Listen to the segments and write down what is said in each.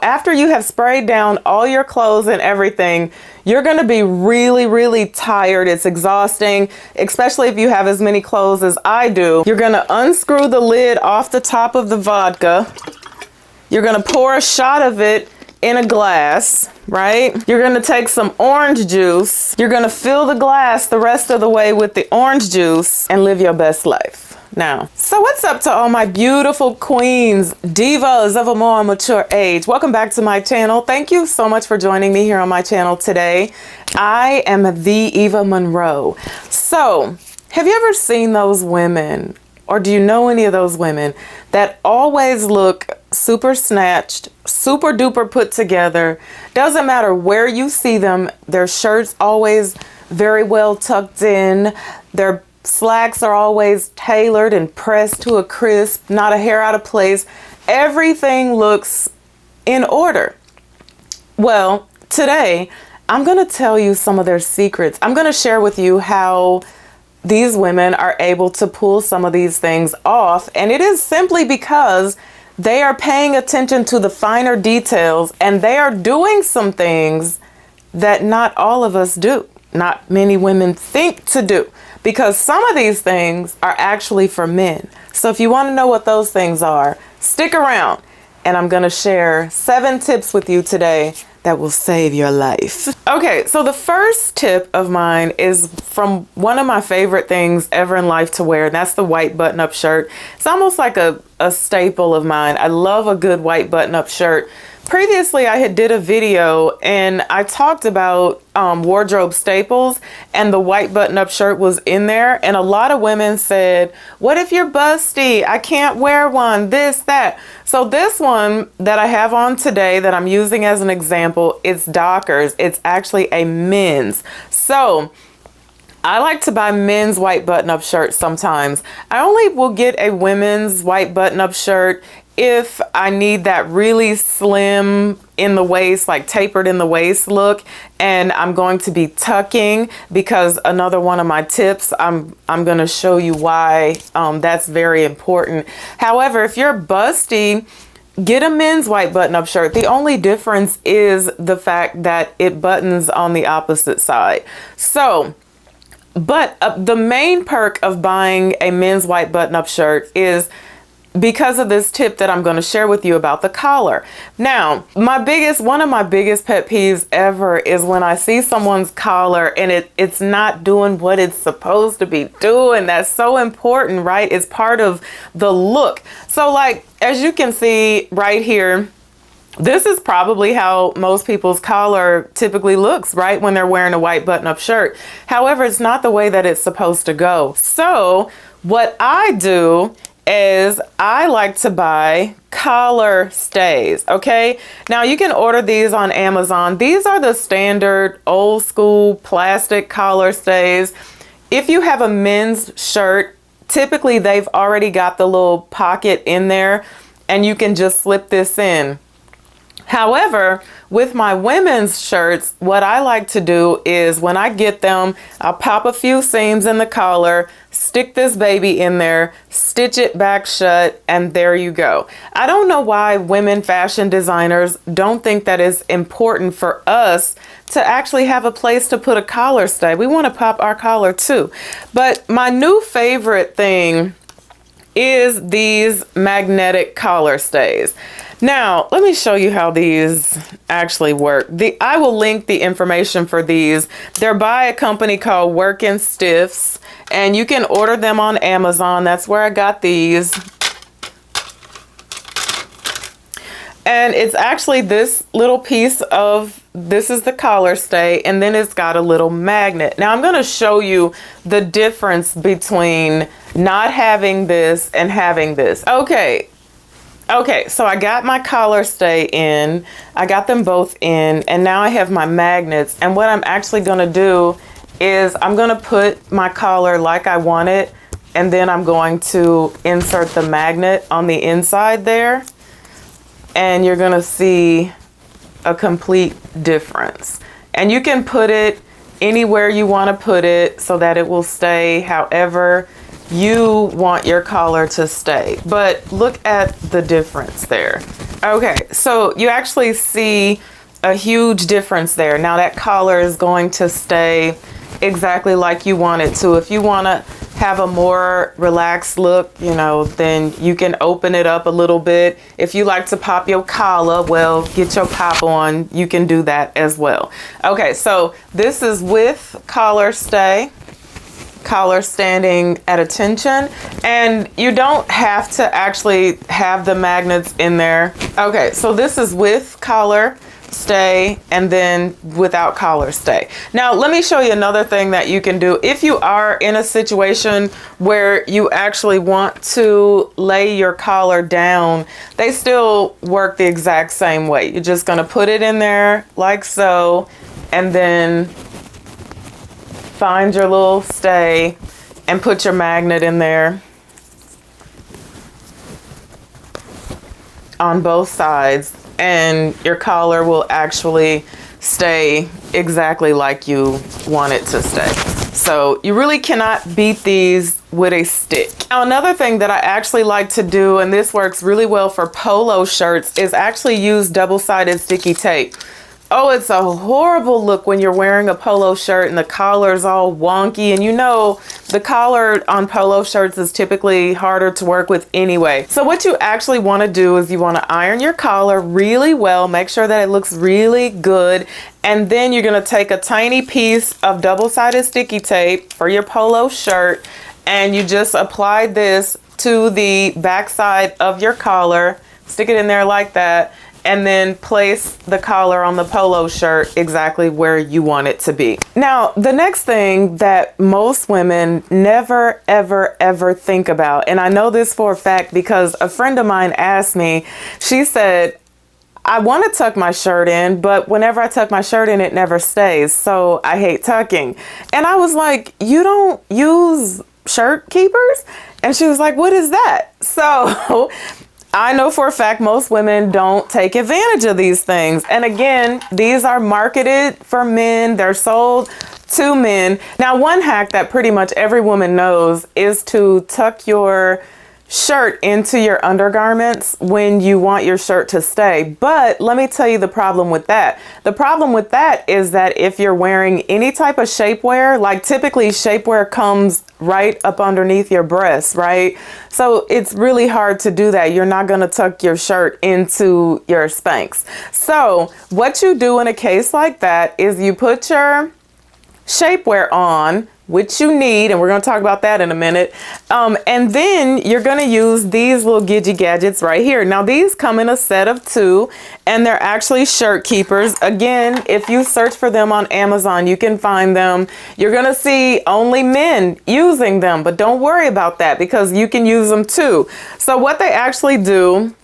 After you have sprayed down all your clothes and everything, you're going to be really, really tired. It's exhausting, especially if you have as many clothes as I do. You're going to unscrew the lid off the top of the vodka. You're going to pour a shot of it in a glass, right? You're going to take some orange juice. You're going to fill the glass the rest of the way with the orange juice and live your best life. Now, so what's up to all my beautiful queens, divas of a more mature age? Welcome back to my channel. Thank you so much for joining me here on my channel today. I am the Eva Monroe. So, have you ever seen those women, or do you know any of those women that always look super snatched, super duper put together? Doesn't matter where you see them, their shirts always very well tucked in, their slacks are always tailored and pressed to a crisp, not a hair out of place. Everything looks in order. Well, today I'm going to tell you some of their secrets. I'm going to share with you how these women are able to pull some of these things off. And it is simply because they are paying attention to the finer details, and they are doing some things that not all of us do. Not many women think to do, because some of these things are actually for men. So if you want to know what those things are, stick around, and I'm going to share 7 tips with you today that will save your life. Okay, so the first tip of mine is from one of my favorite things ever in life to wear, and that's the white button-up shirt. It's almost like a staple of mine. I love a good white button-up shirt. Previously, I had did a video and I talked about wardrobe staples, and the white button-up shirt was in there, and a lot of women said, what if you're busty? I can't wear one, this, that. So this one that I have on today that I'm using as an example, it's Dockers. It's actually a men's. So I like to buy men's white button-up shirts sometimes. I only will get a women's white button-up shirt if I need that really slim in the waist, like tapered in the waist look, and I'm going to be tucking, because another one of my tips, I'm going to show you why that's very important. However, if you're busty, get a men's white button-up shirt. The only difference is the fact that it buttons on the opposite side. So, but the main perk of buying a men's white button-up shirt is because of this tip that I'm going to share with you about the collar. Now, one of my biggest pet peeves ever is when I see someone's collar and it's not doing what it's supposed to be doing. That's so important, right? It's part of the look. So like, as you can see right here, this is probably how most people's collar typically looks, right? When they're wearing a white button-up shirt. However, it's not the way that it's supposed to go. So what I do is I like to buy collar stays, okay? Now you can order these on Amazon. These are the standard old school plastic collar stays. If you have a men's shirt, typically they've already got the little pocket in there and you can just slip this in. However, with my women's shirts, what I like to do is when I get them, I'll pop a few seams in the collar, stick this baby in there, stitch it back shut, and there you go. I don't know why women fashion designers don't think that it's important for us to actually have a place to put a collar stay. We want to pop our collar too. But my new favorite thing is these magnetic collar stays. Now, let me show you how these actually work. I will link the information for these. They're by a company called Workin' Stiffs, and you can order them on Amazon. That's where I got these. And it's actually this little piece of, this is the collar stay, and then it's got a little magnet. Now I'm going to show you the difference between not having this and having this. Okay, so I got my collar stay in, I got them both in, and now I have my magnets. And what I'm actually going to do is I'm going to put my collar like I want it, and then I'm going to insert the magnet on the inside there, and you're going to see a complete difference. And you can put it anywhere you want to put it so that it will stay however you want your collar to stay. But look at the difference there. Okay, so you actually see a huge difference there. Now that collar is going to stay exactly like you want it to. If you want to have a more relaxed look, you know, then you can open it up a little bit. If you like to pop your collar, well, get your pop on, you can do that as well. Okay, so this is with collar stay, collar standing at attention, and you don't have to actually have the magnets in there. Okay, so this is with collar stay and then without collar stay. Now let me show you another thing that you can do if you are in a situation where you actually want to lay your collar down. They still work the exact same way. You're just going to put it in there like so, and then find your little stay and put your magnet in there on both sides, and your collar will actually stay exactly like you want it to stay. So you really cannot beat these with a stick. Now another thing that I actually like to do, and this works really well for polo shirts, is actually use double-sided sticky tape. Oh, it's a horrible look when you're wearing a polo shirt and the collar is all wonky. And you know, the collar on polo shirts is typically harder to work with anyway. So what you actually want to do is you want to iron your collar really well, make sure that it looks really good. And then you're going to take a tiny piece of double-sided sticky tape for your polo shirt, and you just apply this to the backside of your collar, stick it in there like that, and then place the collar on the polo shirt exactly where you want it to be. Now, the next thing that most women never, ever, ever think about, and I know this for a fact because a friend of mine asked me, she said, I want to tuck my shirt in, but whenever I tuck my shirt in, it never stays. So I hate tucking. And I was like, you don't use shirt keepers? And she was like, what is that? So I know for a fact most women don't take advantage of these things. And again, these are marketed for men. They're sold to men. Now, one hack that pretty much every woman knows is to tuck your shirt into your undergarments when you want your shirt to stay. But let me tell you the problem with that. The problem with that is that if you're wearing any type of shapewear, like typically shapewear comes right up underneath your breasts, right? So it's really hard to do that. You're not going to tuck your shirt into your Spanx. So what you do in a case like that is you put your shapewear on, which you need, and we're going to talk about that in a minute. And then you're going to use these little gidgy gadgets right here. Now these come in a set of 2, and they're actually shirt keepers. Again, if you search for them on Amazon, you can find them. You're going to see only men using them, but don't worry about that because you can use them too. So what they actually do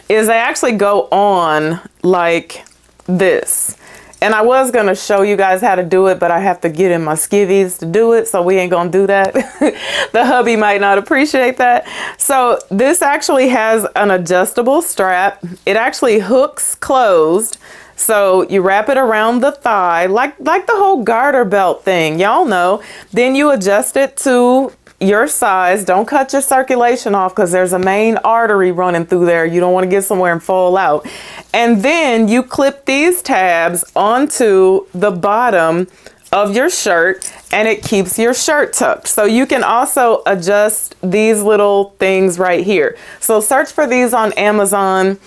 is they actually go on like this. And I was going to show you guys how to do it, but I have to get in my skivvies to do it, so we ain't going to do that. The hubby might not appreciate that. So this actually has an adjustable strap. It actually hooks closed. So you wrap it around the thigh, like the whole garter belt thing, y'all know. Then you adjust it to your size. Don't cut your circulation off because there's a main artery running through there. You don't want to get somewhere and fall out. And then you clip these tabs onto the bottom of your shirt, and it keeps your shirt tucked. So you can also adjust these little things right here. So search for these on Amazon.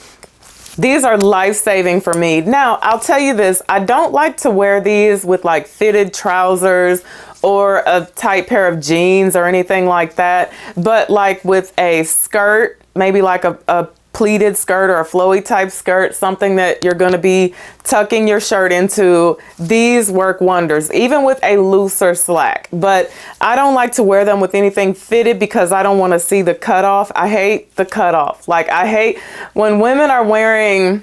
These are life-saving for me. Now, I'll tell you this, I don't like to wear these with like fitted trousers or a tight pair of jeans or anything like that. But like with a skirt, maybe like a pleated skirt or a flowy type skirt, something that you're going to be tucking your shirt into, these work wonders, even with a looser slack. But I don't like to wear them with anything fitted because I don't want to see the cutoff. I hate the cutoff. Like I hate when women are wearing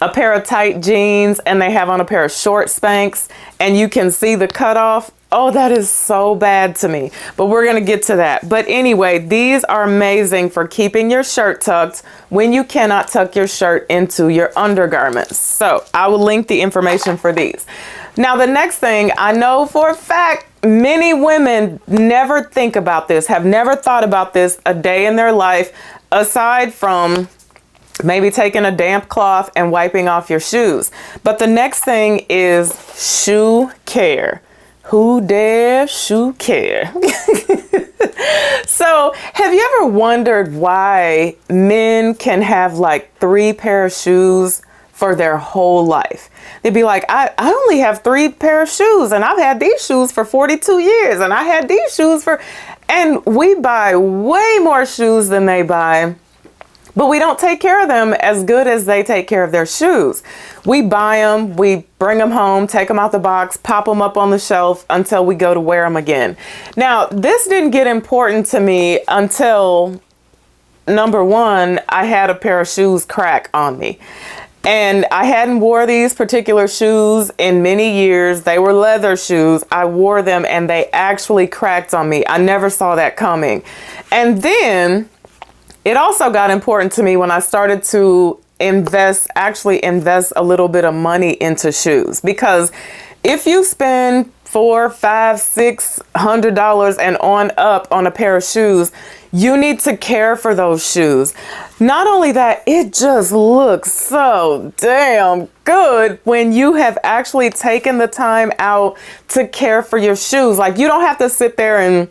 a pair of tight jeans and they have on a pair of short Spanx and you can see the cutoff. Oh, that is so bad to me, but we're going to get to that. But anyway, these are amazing for keeping your shirt tucked when you cannot tuck your shirt into your undergarments. So I will link the information for these. Now, the next thing, I know for a fact Many women never think about this, have never thought about this a day in their life, aside from maybe taking a damp cloth and wiping off your shoes. But the next thing is shoe care. Who dare shoe care? So have you ever wondered why men can have like 3 pair of shoes for their whole life? They'd be like, I only have 3 pair of shoes, and I've had these shoes for 42 years, and I had these shoes for, and we buy way more shoes than they buy, but we don't take care of them as good as they take care of their shoes. We buy them, we bring them home, take them out the box, pop them up on the shelf until we go to wear them again. Now, this didn't get important to me until, number one, I had a pair of shoes crack on me. And I hadn't wore these particular shoes in many years. They were leather shoes. I wore them and they actually cracked on me. I never saw that coming. And then it also got important to me when I started to invest a little bit of money into shoes. Because if you spend $400, $500, $600 and on up on a pair of shoes, you need to care for those shoes. Not only that, it just looks so damn good when you have actually taken the time out to care for your shoes. Like, you don't have to sit there and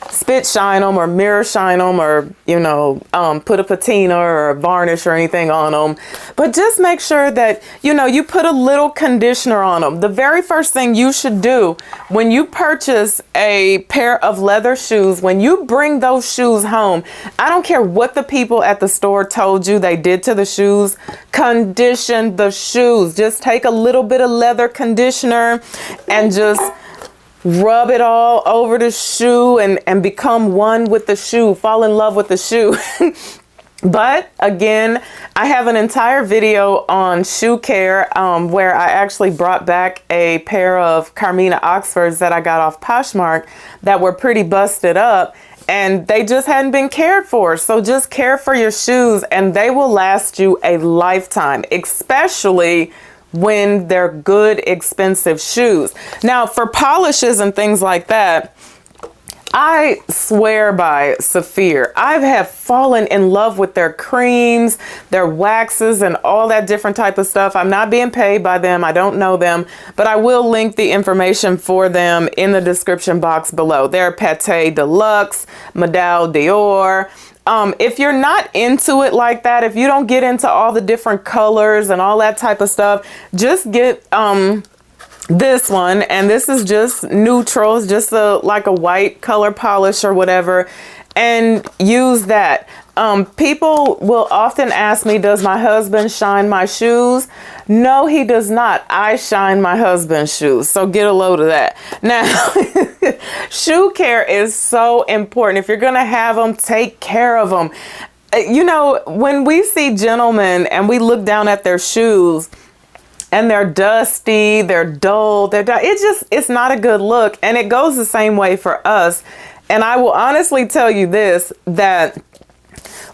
spit shine them or mirror shine them or, you know, put a patina or a varnish or anything on them. But just make sure that, you know, you put a little conditioner on them. The very first thing you should do when you purchase a pair of leather shoes, when you bring those shoes home, I don't care what the people at the store told you they did to the shoes, condition the shoes. Just take a little bit of leather conditioner and just rub it all over the shoe and become one with the shoe, fall in love with the shoe. But again, I have an entire video on shoe care where I actually brought back a pair of Carmina Oxfords that I got off Poshmark that were pretty busted up and they just hadn't been cared for. So just care for your shoes and they will last you a lifetime, especially when they're good, expensive shoes. Now, for polishes and things like that, I swear by Saphir. I have fallen in love with their creams, their waxes, and all that different type of stuff. I'm not being paid by them. I don't know them, but I will link the information for them in the description box below. They're Pate Deluxe, Medal Dior. If you're not into it like that, if you don't get into all the different colors and all that type of stuff, just get this one. And this is just neutral. It's just like a white color polish or whatever. And use that. People will often ask me, does my husband shine my shoes? No, he does not. I shine my husband's shoes. So get a load of that. Now, shoe care is so important. If you're going to have them, take care of them. You know, when we see gentlemen and we look down at their shoes and they're dusty, they're dull, it's not a good look. And it goes the same way for us. And I will honestly tell you this, that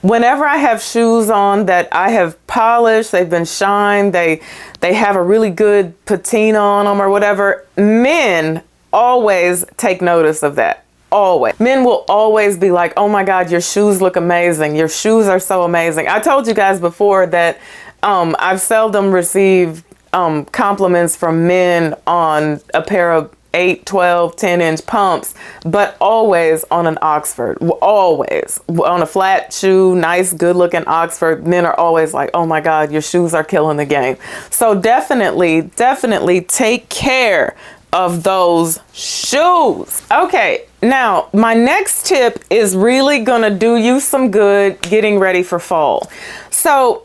whenever I have shoes on that I have polished, they've been shined, they have a really good patina on them or whatever, men always take notice of that. Always. Men will always be like, oh my God, your shoes look amazing. Your shoes are so amazing. I told you guys before that I've seldom received compliments from men on a pair of 8, 12, 10-inch pumps, but always on an Oxford. Always. On a flat shoe, nice, good-looking Oxford, men are always like, oh my God, your shoes are killing the game. So definitely take care of those shoes. Okay, now my next tip is really gonna do you some good getting ready for fall. So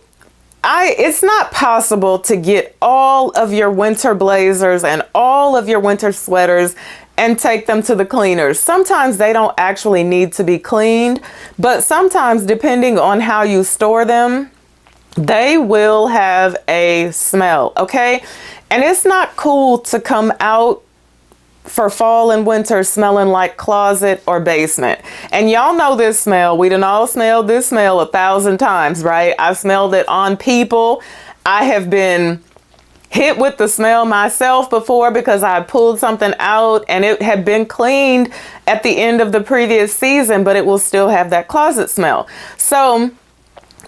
it's not possible to get all of your winter blazers and all of your winter sweaters and take them to the cleaners. Sometimes they don't actually need to be cleaned, but sometimes, depending on how you store them, they will have a smell, okay? And it's not cool to come out for fall and winter smelling like closet or basement. And y'all know this smell. We done all smelled this smell 1,000 times, right? I've smelled it on people. I have been hit with the smell myself before because I pulled something out and it had been cleaned at the end of the previous season, but it will still have that closet smell. So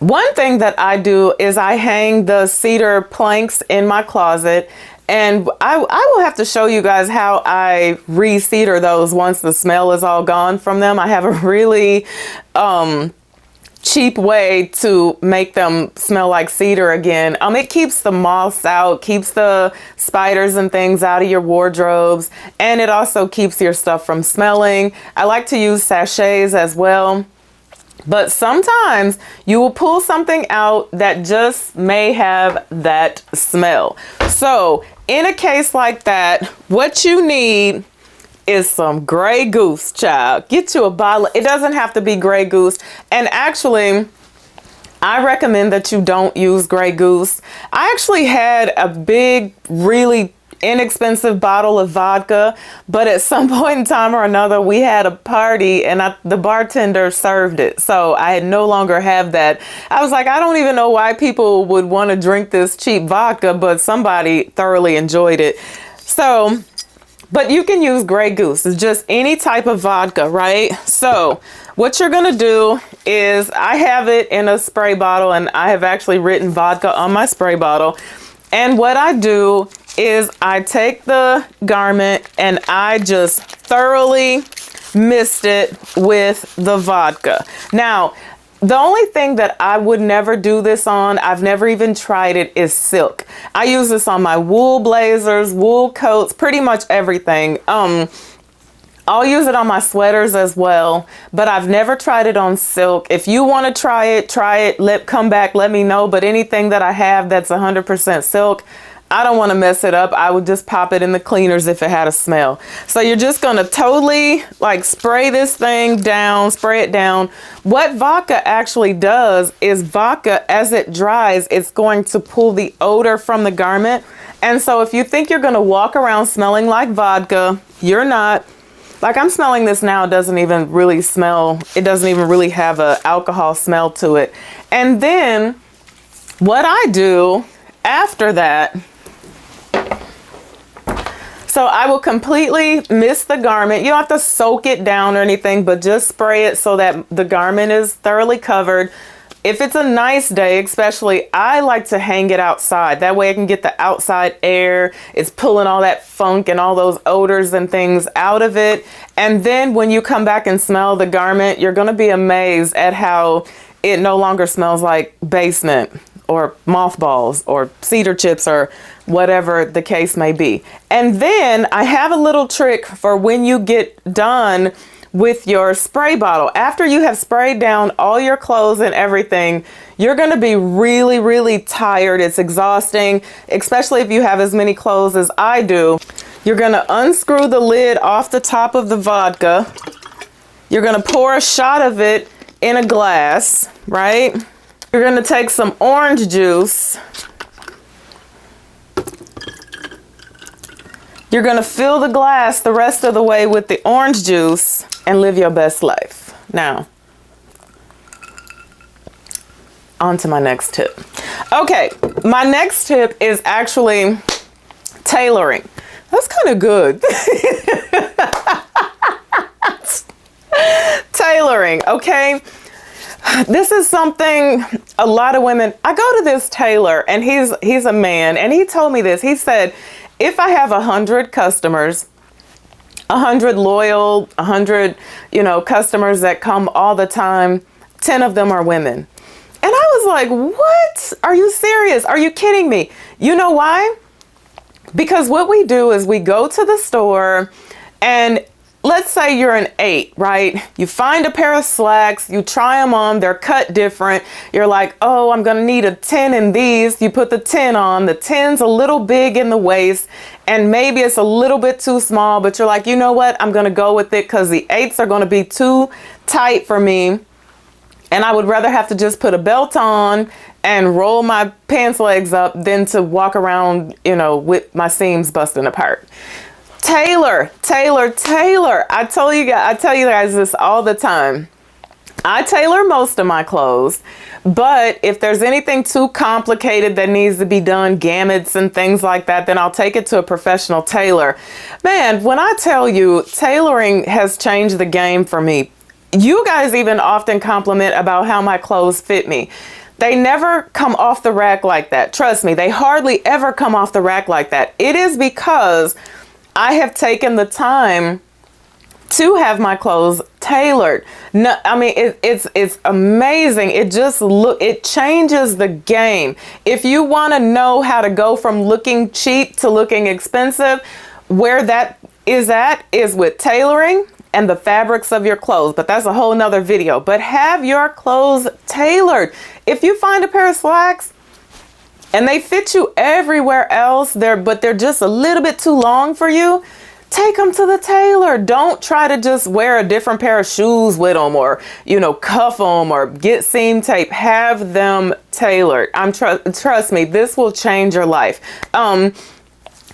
one thing that I do is I hang the cedar planks in my closet, and I will have to show you guys how I re-cedar those once the smell is all gone from them. I have a really cheap way to make them smell like cedar again. It keeps the moths out, keeps the spiders and things out of your wardrobes, and it also keeps your stuff from smelling. I like to use sachets as well. But sometimes you will pull something out that just may have that smell. So in a case like that, what you need is some Grey Goose, child. Get you a bottle. It doesn't have to be Grey Goose. And actually, I recommend that you don't use Grey Goose. I actually had a big, really inexpensive bottle of vodka, but at some point in time or another we had a party and the bartender served it, so I no longer have that. I was like, I don't even know why people would want to drink this cheap vodka, but somebody thoroughly enjoyed it. So, but you can use Grey Goose. It's just any type of vodka, right? So what you're gonna do is, I have it in a spray bottle, and I have actually written vodka on my spray bottle. And what I do is I take the garment and I just thoroughly mist it with the vodka. Now, the only thing that I would never do this on, I've never even tried it, is silk. I use this on my wool blazers, wool coats, pretty much everything. I'll use it on my sweaters as well, but I've never tried it on silk. If you want to try it, come back, let me know. But anything that I have that's 100% silk, I don't want to mess it up. I would just pop it in the cleaners if it had a smell. So you're just going to totally like spray this thing down, spray it down. What vodka actually does is, vodka, as it dries, it's going to pull the odor from the garment. And so if you think you're going to walk around smelling like vodka, you're not. Like, I'm smelling this now, it doesn't even really smell, it doesn't even really have an alcohol smell to it. And then what I do after that, so I will completely mist the garment. You don't have to soak it down or anything, but just spray it so that the garment is thoroughly covered. If it's a nice day, especially, I like to hang it outside. That way I can get the outside air. It's pulling all that funk and all those odors and things out of it. And then when you come back and smell the garment, you're going to be amazed at how it no longer smells like basement or mothballs or cedar chips or whatever the case may be. And then I have a little trick for when you get done with your spray bottle. After you have sprayed down all your clothes and everything, you're going to be really, really tired. It's exhausting, especially if you have as many clothes as I do. You're going to unscrew the lid off the top of the vodka. You're going to pour a shot of it in a glass, right? You're going to take some orange juice. You're going to fill the glass the rest of the way with the orange juice and live your best life. Now, on to my next tip. Okay, my next tip is actually tailoring. That's kind of good. Tailoring, okay? This is something a lot of women, I go to this tailor, and he's a man, and he told me this. He said, if I have 100 customers, 100 loyal, 100, customers that come all the time, 10 of them are women. And I was like, what? Are you serious? Are you kidding me? You know why? Because what we do is we go to the store, and let's say you're an 8, right? You find a pair of slacks, you try them on, they're cut different. You're like, oh, I'm gonna need a 10 in these. You put the 10 on, the 10's a little big in the waist, and maybe it's a little bit too small, but you're like, you know what? I'm gonna go with it because the 8s are gonna be too tight for me. And I would rather have to just put a belt on and roll my pants legs up than to walk around, with my seams busting apart. Tailor. I tell you guys this all the time. I tailor most of my clothes, but if there's anything too complicated that needs to be done, gamuts and things like that, then I'll take it to a professional tailor. Man, when I tell you, tailoring has changed the game for me. You guys even often compliment about how my clothes fit me. They never come off the rack like that. Trust me, they hardly ever come off the rack like that. It is because I have taken the time to have my clothes tailored. No, I mean, it's amazing. It changes the game. If you want to know how to go from looking cheap to looking expensive, where that is at is with tailoring and the fabrics of your clothes. But that's a whole nother video. But have your clothes tailored. If you find a pair of slacks and they fit you everywhere else, but they're just a little bit too long for you, take them to the tailor. Don't try to just wear a different pair of shoes with them, or, you know, cuff them or get seam tape. Have them tailored. Trust me, this will change your life.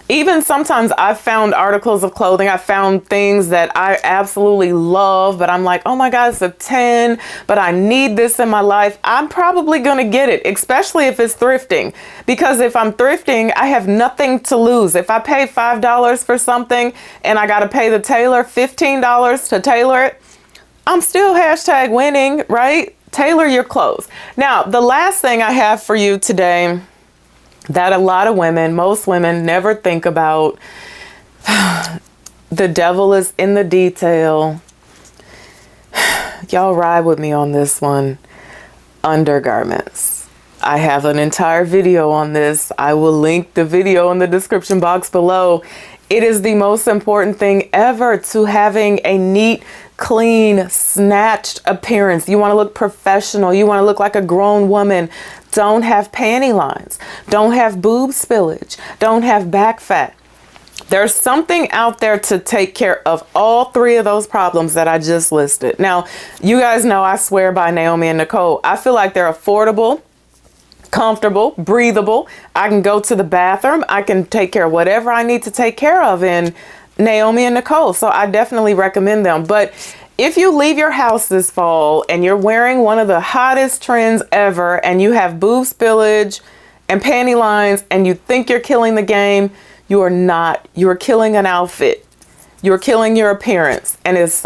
Even sometimes I've found articles of clothing, I found things that I absolutely love, but I'm like, oh my God, it's a 10, but I need this in my life. I'm probably going to get it, especially if it's thrifting, because if I'm thrifting, I have nothing to lose. If I pay $5 for something and I got to pay the tailor $15 to tailor it, I'm still #winning, right? Tailor your clothes. Now, the last thing I have for you today that a lot of women, most women, never think about. The devil is in the detail. Y'all ride with me on this one. Undergarments. I have an entire video on this. I will link the video in the description box below. It is the most important thing ever to having a neat, clean, snatched appearance. You want to look professional. You want to look like a grown woman. Don't have panty lines. Don't have boob spillage. Don't have back fat. There's something out there to take care of all three of those problems that I just listed. Now, you guys know I swear by Naomi and Nicole. I feel like they're affordable, comfortable, breathable. I can go to the bathroom. I can take care of whatever I need to take care of in Naomi and Nicole. So I definitely recommend them. But if you leave your house this fall and you're wearing one of the hottest trends ever and you have boob spillage and panty lines and you think you're killing the game, you are not. You are killing an outfit. You're killing your appearance, and it's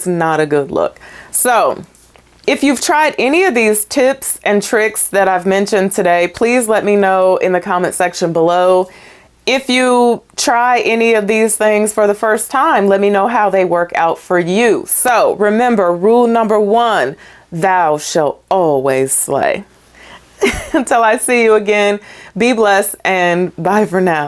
not a good look. So if you've tried any of these tips and tricks that I've mentioned today, please let me know in the comment section below. If you try any of these things for the first time, let me know how they work out for you. So remember, rule number 1, thou shalt always slay. Until I see you again, be blessed and bye for now.